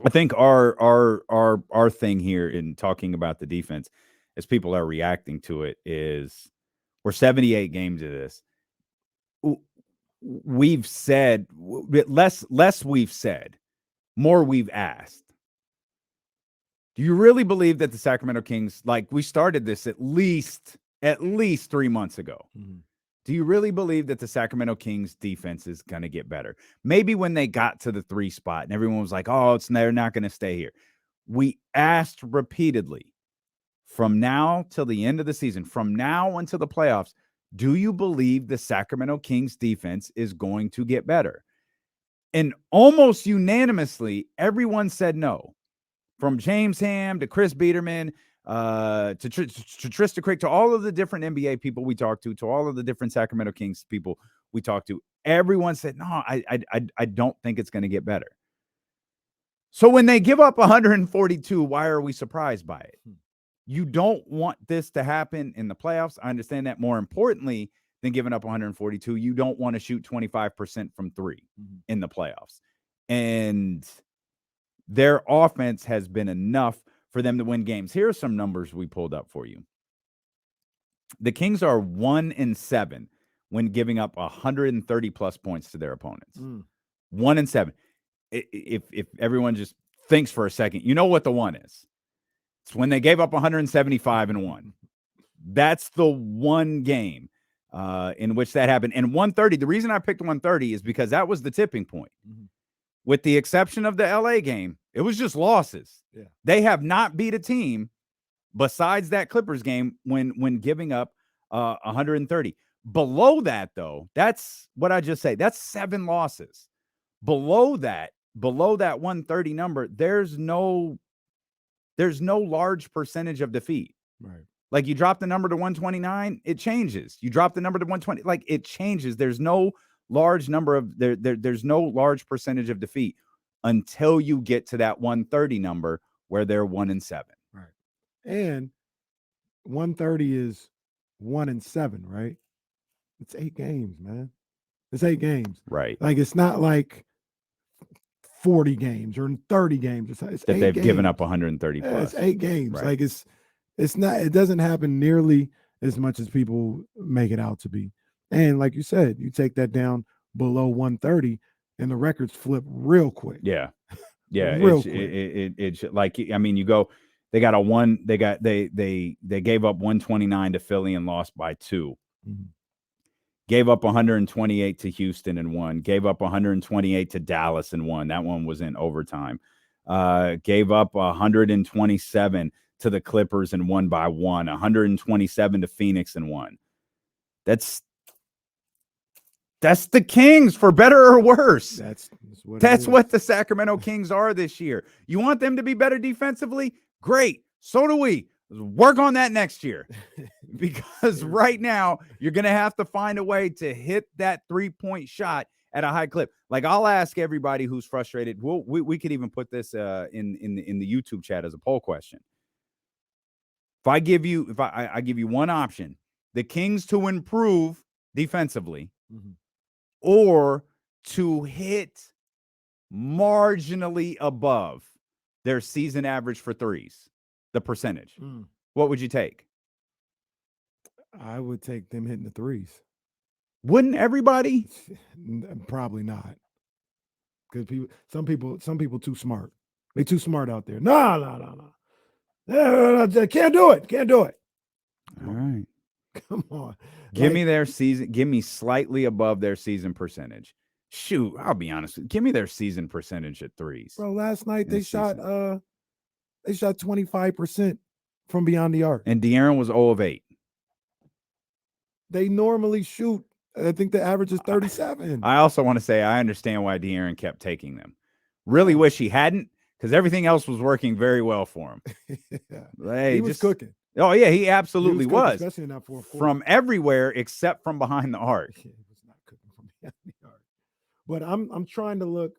I think our thing here in talking about the defense, as people are reacting to it, is we're 78 games of this. We've said less we've said, more we've asked. Do you really believe that the Sacramento Kings, like we started this at least 3 months ago? Mhm. Do you really believe that the Sacramento Kings defense is going to get better? Maybe when they got to the 3 spot and everyone was like, "Oh, they're not going to stay here." We asked repeatedly, from now till the end of the season, from now until the playoffs, do you believe the Sacramento Kings defense is going to get better? And almost unanimously, everyone said no. From James Ham to Chris Biederman, to Trista Crick, to all of the different NBA people we talked to all of the different Sacramento Kings people we talked to, everyone said, no, I don't think it's going to get better. So when they give up 142, why are we surprised by it? You don't want this to happen in the playoffs. I understand that. More importantly than giving up 142, you don't want to shoot 25% from 3 in the playoffs. And their offense has been enough for them to win games. Here are some numbers we pulled up for you. The Kings are 1-7 when giving up 130 plus points to their opponents. 1-7. If everyone just thinks for a second, you know what the 1 is. It's when they gave up 175 and won. That's the one game in which that happened. And 130, the reason I picked 130 is because that was the tipping point. With the exception of the LA game, it was just losses. Yeah. They have not beat a team besides that Clippers game when giving up 130. Below that, though, that's what I just say. That's 7 losses. Below that 130 number, there's no large percentage of defeat. Right. Like you drop the number to 129, it changes. You drop the number to 120, like it changes. There's no large number of there's no large percentage of defeat until you get to that 130 number where they're 1-7. Right. And 130 is 1-7, right? It's 8 games, man. It's 8 games. Right. Like it's not like 40 games or 30 games. It's that 8 they've games. given up 130 Yeah, plus. it's 8 games. Right. Like it's not. It doesn't happen nearly as much as people make it out to be. And like you said, you take that down below 130, and the records flip real quick. Yeah. Yeah. Real It's, quick. it's like, I mean, you go, they got a one, they gave up 129 to Philly and lost by 2. Mhm. Gave up 128 to Houston and won. Gave up 128 to Dallas and won. That one was in overtime. Gave up 127 to the Clippers and won by 1. 127 to Phoenix and won. That's the Kings, for better or worse. That's what the Sacramento Kings are this year. You want them to be better defensively? Great. So do we. Work on that next year, because right now you're going to have to find a way to hit that 3-point shot at a high clip. Like, I'll ask everybody who's frustrated. We could even put this in the YouTube chat as a poll question. If I give you I give you one option, the Kings to improve defensively, or to hit marginally above their season average for threes, the percentage, what would you take? I would take them hitting the threes. Wouldn't everybody? Probably not. Because some people too smart. They too smart out there. No. Can't do it. Can't do it. All right. Come on. Give me their season. Give me slightly above their season percentage. Shoot, I'll be honest. Give me their season percentage at threes. Bro, last night they shot 25% from beyond the arc. And De'Aaron was 0 of 8. They normally shoot, I think the average is 37. I also want to say I understand why De'Aaron kept taking them. Really wish he hadn't, because everything else was working very well for him. He was cooking. Oh, yeah, he absolutely was. Especially in that fourth quarter. From everywhere except from behind the arc. He was not cooking from behind the arc. But I'm trying to look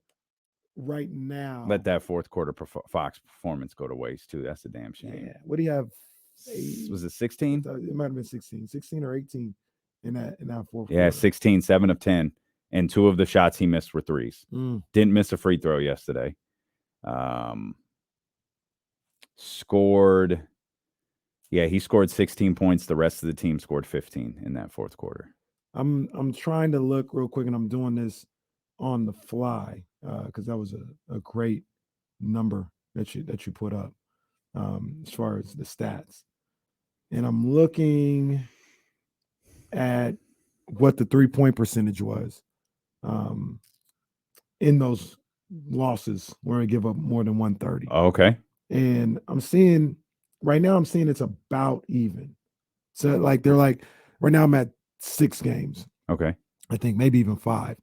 right now. Let that fourth quarter Fox performance go to waste, too. That's a damn shame. Yeah. What do you have? Was it 16? It might have been 16 or 18 in that fourth quarter. Yeah, 16, 7 of 10. And 2 of the shots he missed were threes. Didn't miss a free throw yesterday. Um, scored. Yeah, he scored 16 points. The rest of the team scored 15 in that fourth quarter. I'm trying to look real quick, and I'm doing this on the fly because that was a great number that you put up as far as the stats. And I'm looking at what the 3-point percentage was um, in those losses where I give up more than 130. Okay. And I'm seeing right now, I'm seeing it's about even. So like they're like right now I'm at 6 games. Okay. I think maybe even 5.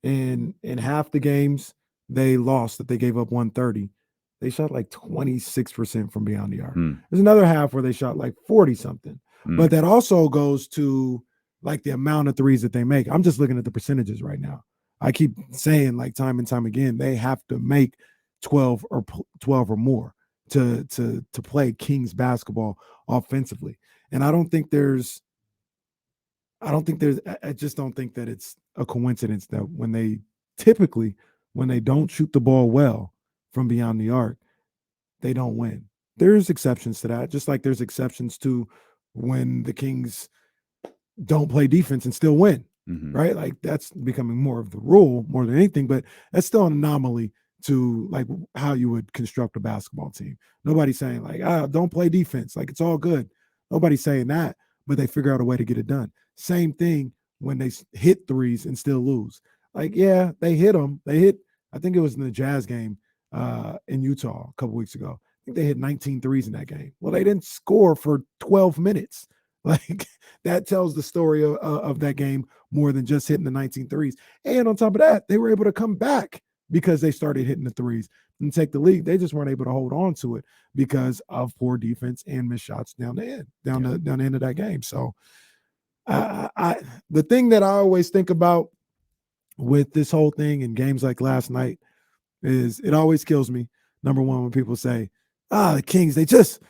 And in half the games they lost that they gave up 130, they shot like 26% from beyond the arc. There's another half where they shot like 40 something. But that also goes to like the amount of threes that they make. I'm just looking at the percentages right now. I keep saying like time and time again, they have to make 12 or more to play Kings basketball offensively. And I just don't think that it's a coincidence that when they don't shoot the ball well from beyond the arc, they don't win. There's exceptions to that, just like there's exceptions to when the Kings don't play defense and still win, right? Like that's becoming more of the rule more than anything, but that's still an anomaly to like how you would construct a basketball team. Nobody's saying like, don't play defense. Like it's all good. Nobody's saying that, but they figure out a way to get it done. Same thing when they hit threes and still lose. Like, yeah, they hit them. I think it was in the Jazz game in Utah a couple weeks ago. I think they hit 19 threes in that game. Well, they didn't score for 12 minutes. Like that tells the story of that game more than just hitting the 19 threes. And on top of that, they were able to come back because they started hitting the threes and take the lead. They just weren't able to hold on to it because of poor defense and missed shots down the end, down the end of that game. So the thing that I always think about with this whole thing and games like last night is it always kills me. Number one, when people say, the Kings, they just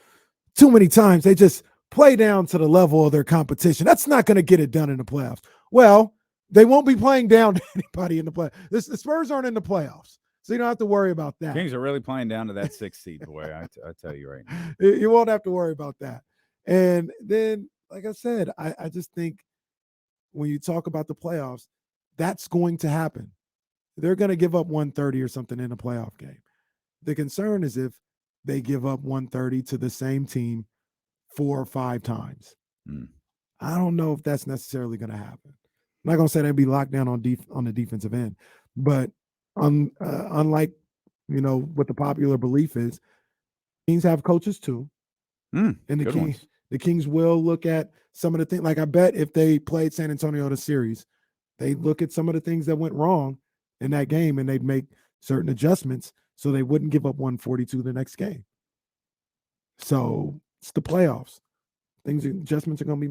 too many times they just play down to the level of their competition. That's not going to get it done in the playoffs. Well, they won't be playing down to anybody in the playoffs. The Spurs aren't in the playoffs, so you don't have to worry about that. Kings are really playing down to that 6th seed, boy. I tell you right now. You won't have to worry about that. And then, like I said, I just think when you talk about the playoffs, that's going to happen. They're going to give up 130 or something in a playoff game. The concern is if they give up 130 to the same team 4 or 5 times. I don't know if that's necessarily going to happen. I'm not going to say they'd be locked down on the defensive end, but unlike what the popular belief is, Kings have coaches too, and the Kings will look at some of the things. Like I bet if they played San Antonio the series, they'd look at some of the things that went wrong in that game, and they'd make certain adjustments so they wouldn't give up 142 the next game. So it's the playoffs. Adjustments are going to be